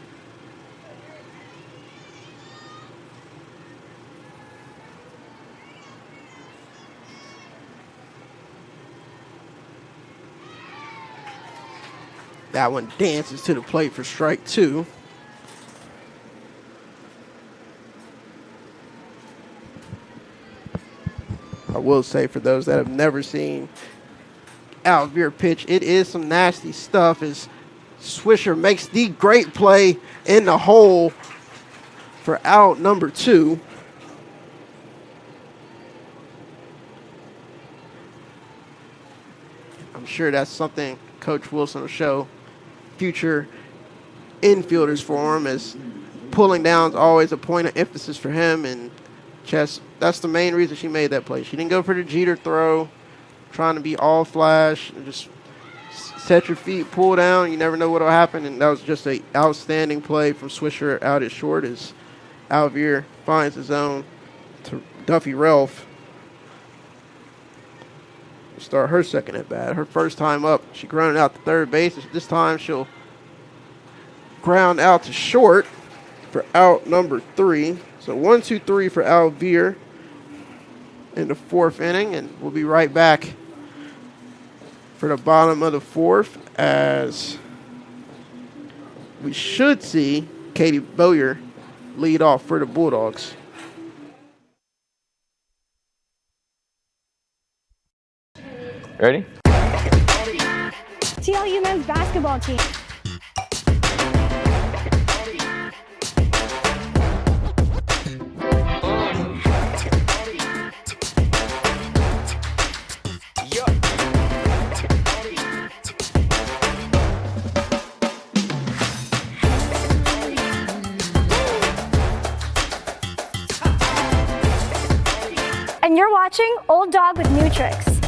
That one dances to the plate for strike 2. I will say, for those that have never seen Alvear pitch, it is some nasty stuff, as Swisher makes the great play in the hole for out number 2. I'm sure that's something Coach Wilson will show future infielders for him, as pulling down is always a point of emphasis for him. And Chess, that's the main reason she made that play. She didn't go for the Jeter throw, trying to be all flash, and just set your feet, pull down. You never know what will happen. And that was just an outstanding play from Swisher out at short, as Alvear finds his own to Duffy Relf. Start her second at bat. Her first time up, she grounded out to third base. This time she'll ground out to short for out number 3. So 1-2-3 for Alvear in the 4th inning, and we'll be right back for the bottom of the 4th, as we should see Katie Bowyer lead off for the Bulldogs. Ready? TLU men's basketball team. And you're watching Old Dog with New Tricks.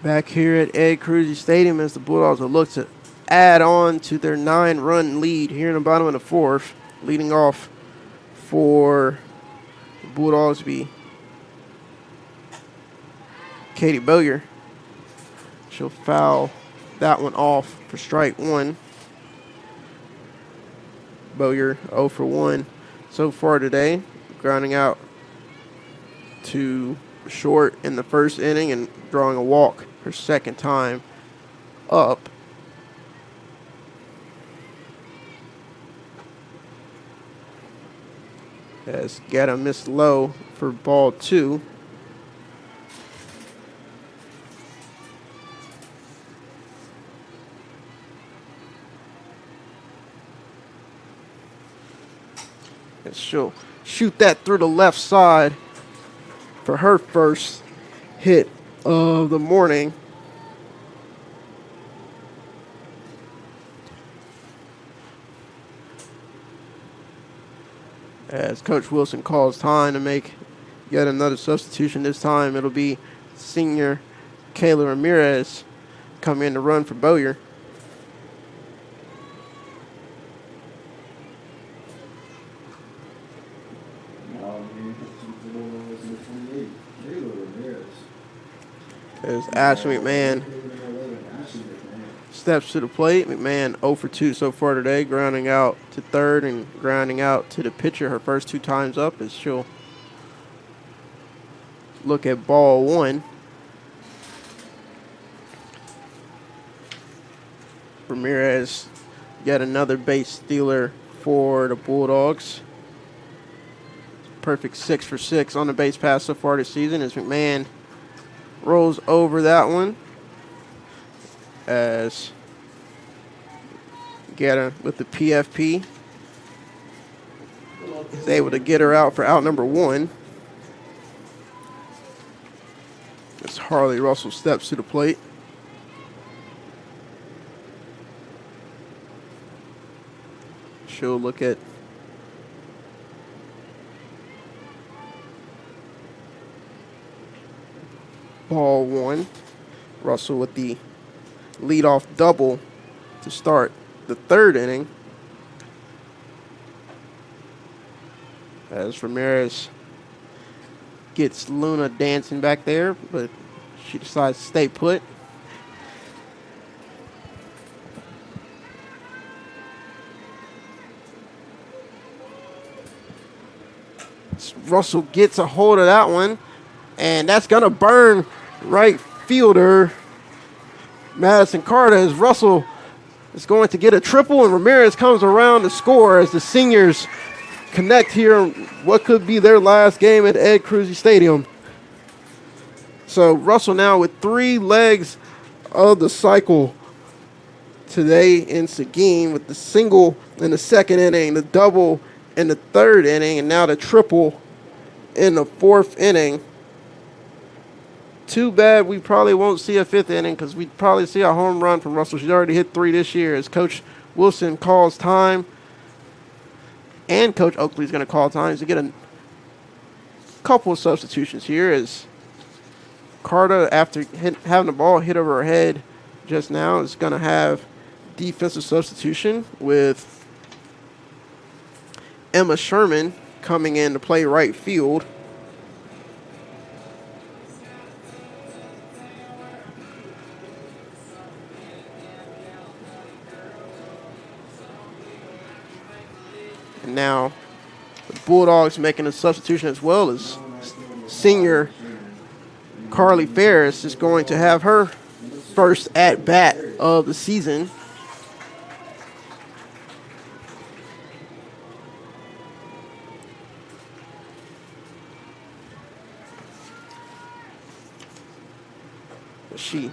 Back here at Ed Cruzy Stadium as the Bulldogs will look to add on to their 9-run lead here in the bottom of the fourth. Leading off for the Bulldogs be Katie Bowyer. She'll foul that one off for strike one. Bowyer 0 for 1 so far today, grounding out to short in the first inning and drawing a walk her second time up. As Getta missed low for ball 2. And she'll shoot that through the left side for her first hit of the morning. As Coach Wilson calls time to make yet another substitution. This time it'll be senior Kayla Ramirez coming in to run for Bowyer. As Ashley McMahon steps to the plate. McMahon 0 for 2 so far today, grounding out to third and grounding out to the pitcher her first 2 times up as she'll look at ball 1. Ramirez, yet another base stealer for the Bulldogs. Perfect 6 for 6 on the base pass so far this season as McMahon rolls over that one as Getta with the PFP is able to get her out for out number 1. As Harley Russell steps to the plate. She'll look at ball 1. Russell with the leadoff double to start the third inning. As Ramirez gets Luna dancing back there, but she decides to stay put. Russell gets a hold of that one, and that's going to burn right fielder Madison Carter as Russell is going to get a triple, and Ramirez comes around to score as the seniors connect here on what could be their last game at Ed Cruzy Stadium. So Russell now with 3 legs of the cycle today in Seguin with the single in the second inning, the double in the third inning, and now the triple in the fourth inning. Too bad we probably won't see a fifth inning because we'd probably see a home run from Russell. She's already hit 3 this year as Coach Wilson calls time. And Coach Oakley's going to call time to get a couple of substitutions here as Carter, after having the ball hit over her head just now, is going to have defensive substitution with Emma Sherman coming in to play right field. And now the Bulldogs making a substitution as well as senior Carly Ferris is going to have her first at-bat of the season. She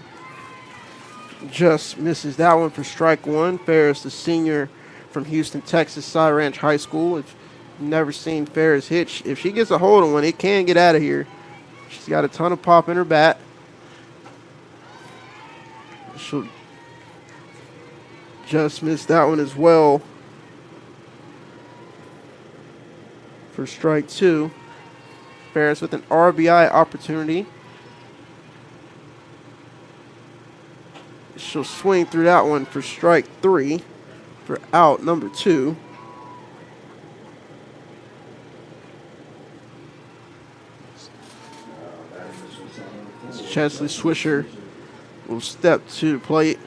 just misses that one for strike 1. Ferris, the senior from Houston, Texas, Cy Ranch High School. If you've never seen Ferris hit, if she gets a hold of one, it can get out of here. She's got a ton of pop in her bat. She'll just miss that one as well for strike 2. Ferris with an RBI opportunity. She'll swing through that one for strike 3 for out number 2. Chesley Swisher will step to the plate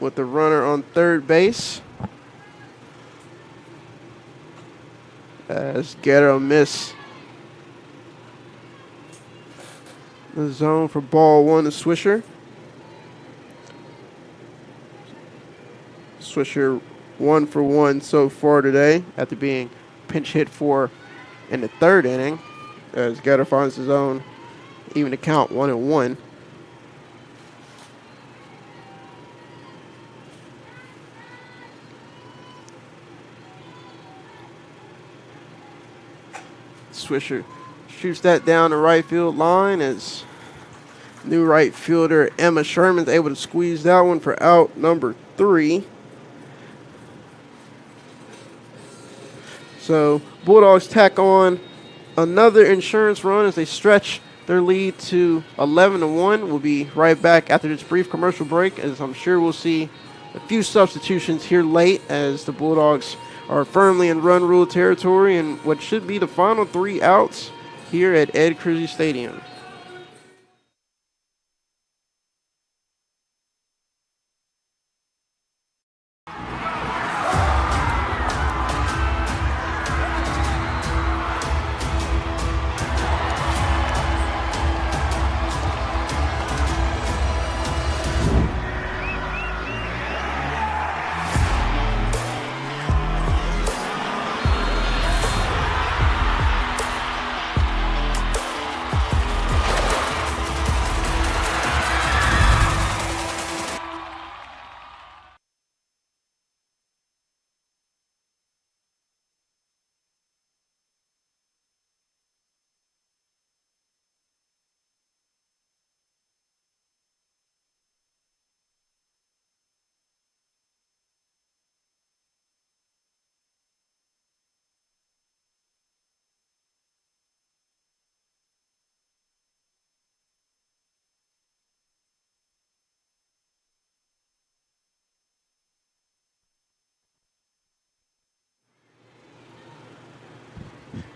with the runner on third base. As Guerrero miss the zone for ball 1 to Swisher. Swisher 1 for 1 so far today after being pinch hit for in the third inning. As Guerrero finds his own, even to count 1-1. Swisher shoots that down the right field line as new right fielder Emma Sherman's able to squeeze that one for out number 3. So Bulldogs tack on another insurance run as they stretch their lead to 11-1. We'll be right back after this brief commercial break, as I'm sure we'll see a few substitutions here late as the Bulldogs are firmly in run rule territory and what should be the final 3 outs here at Ed Cruzy Stadium.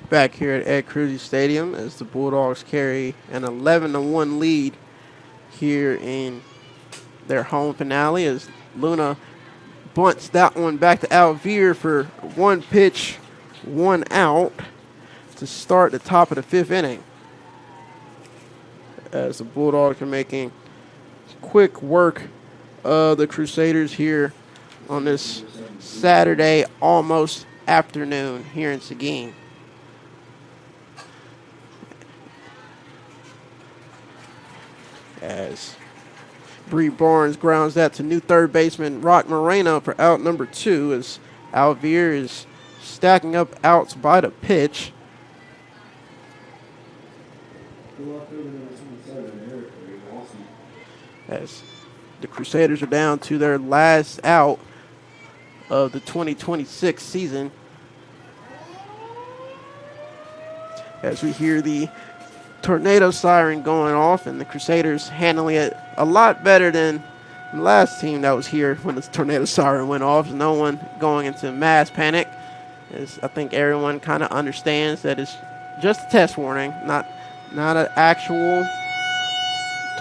Back here at Ed Cruzy Stadium as the Bulldogs carry an 11-1 lead here in their home finale as Luna bunts that one back to Alvear for 1 pitch, 1 out to start the top of the 5th inning. As the Bulldogs are making quick work of the Crusaders here on this Saturday almost afternoon here in Seguin. As Bree Barnes grounds that to new third baseman Rock Moreno for out number 2 as Alvear is stacking up outs by the pitch. As the Crusaders are down to their last out of the 2026 season. As we hear the tornado siren going off, and the Crusaders handling it a lot better than the last team that was here when the tornado siren went off. No one going into mass panic, as I think everyone kind of understands that it's just a test warning, not an actual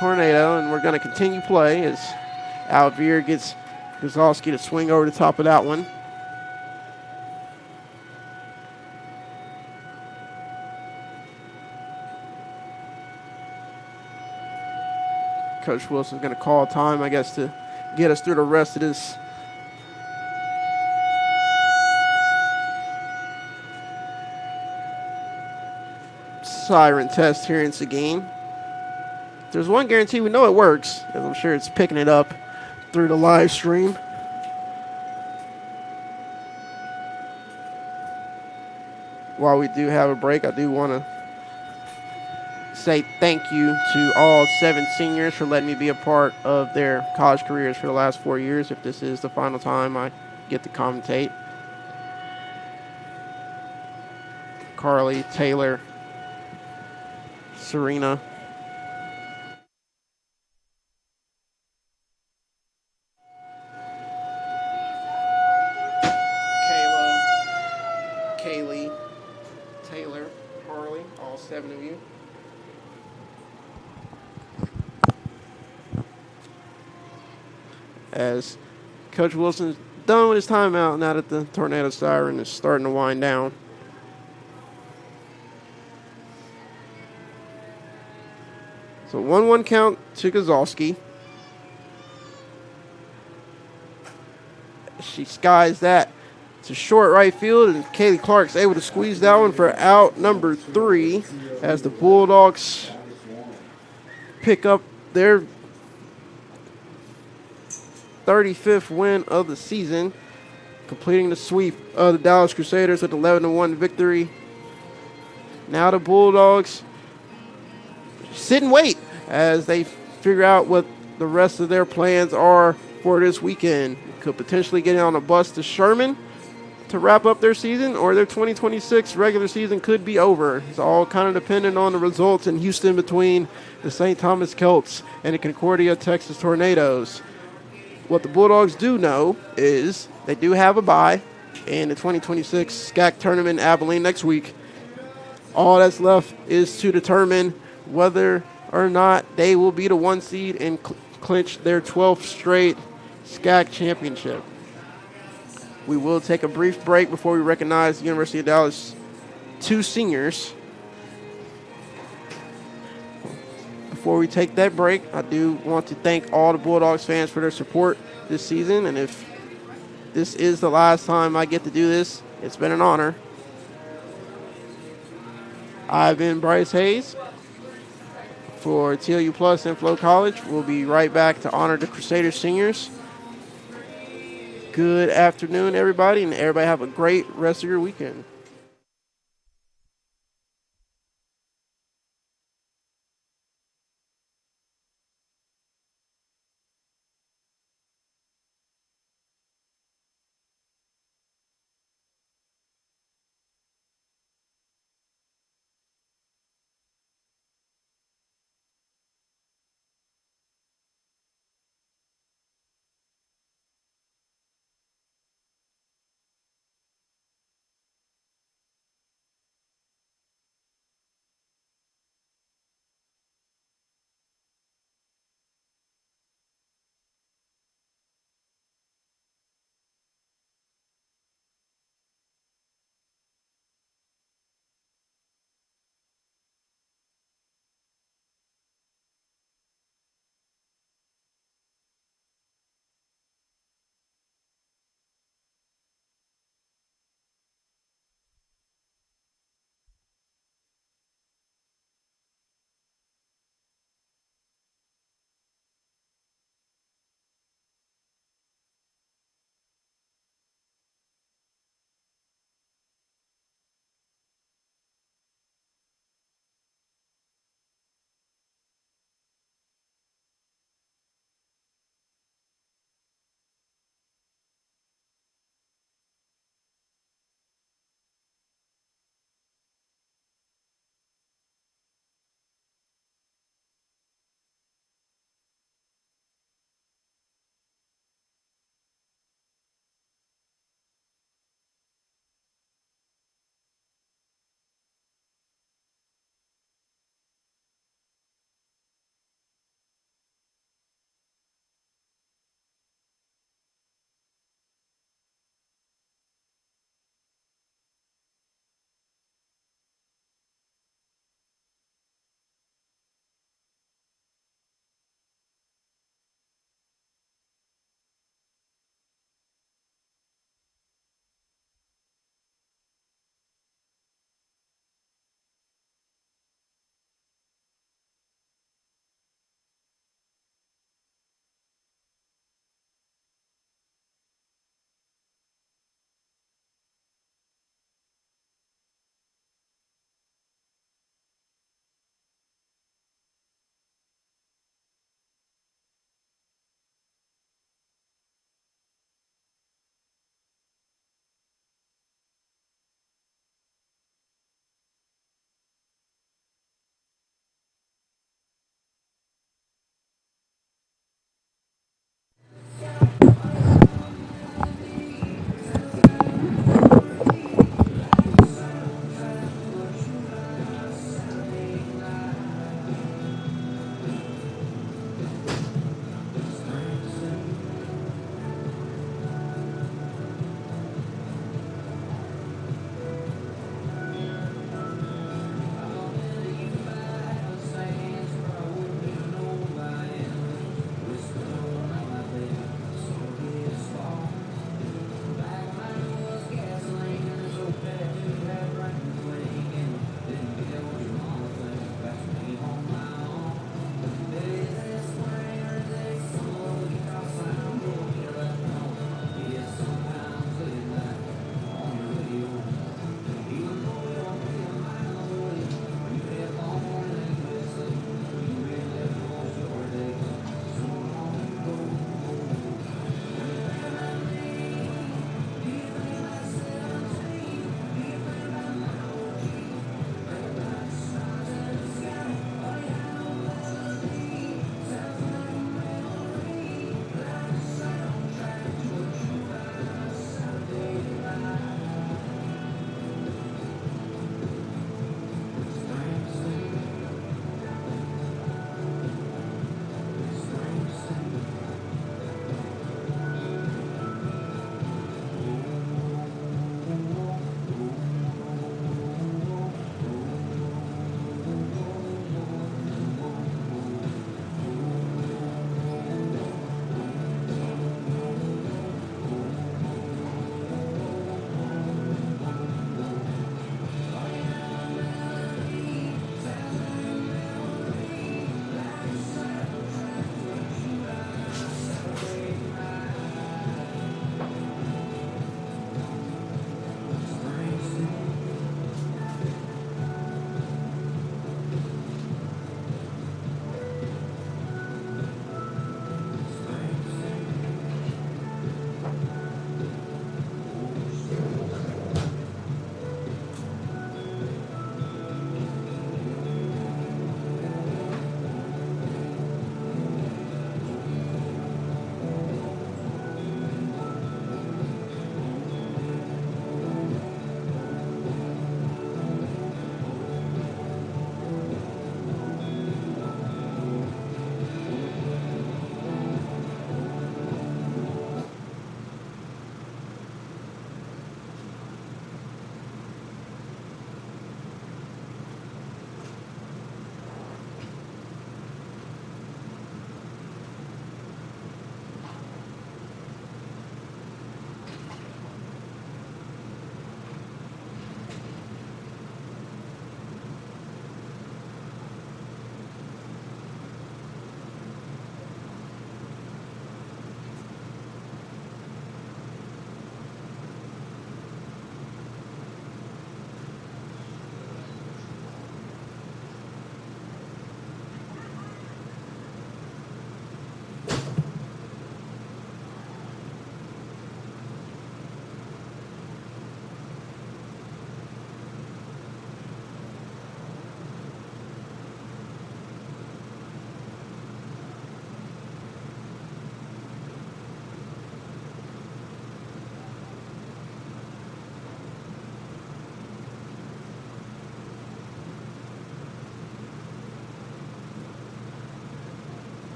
tornado, and we're going to continue play as Alvear gets Guzalski to swing over the top of that one. Coach Wilson's going to call time, I guess, to get us through the rest of this siren test here in Seguin. There's one guarantee we know it works, as I'm sure it's picking it up through the live stream. While we do have a break, I do want to say thank you to all 7 seniors for letting me be a part of their college careers for the last 4 years. If this is the final time I get to commentate. Carly, Taylor, Serena, 7 of you. As Coach Wilson's done with his timeout now that the tornado siren is starting to wind down. So 1-1 count to Gazowski. She skies that to short right field, and Kaylee Clark's able to squeeze that one for out number 3 as the Bulldogs pick up their 35th win of the season, completing the sweep of the Dallas Crusaders with 11-1 victory. Now the Bulldogs sit and wait as they figure out what the rest of their plans are for this weekend. Could potentially get on a bus to Sherman to wrap up their season, or their 2026 regular season could be over. It's all kind of dependent on the results in Houston between the St. Thomas Celts and the Concordia, Texas Tornadoes. What the Bulldogs do know is they do have a bye in the 2026 SCAC tournament in Abilene next week. All that's left is to determine whether or not they will be the 1 seed and clinch their 12th straight SCAC championship. We will take a brief break before we recognize the University of Dallas 2 seniors. Before we take that break, I do want to thank all the Bulldogs fans for their support this season. And if this is the last time I get to do this, it's been an honor. I've been Bryce Hayes for TLU Plus and Flow College. We'll be right back to honor the Crusaders seniors. Good afternoon, everybody, and everybody have a great rest of your weekend.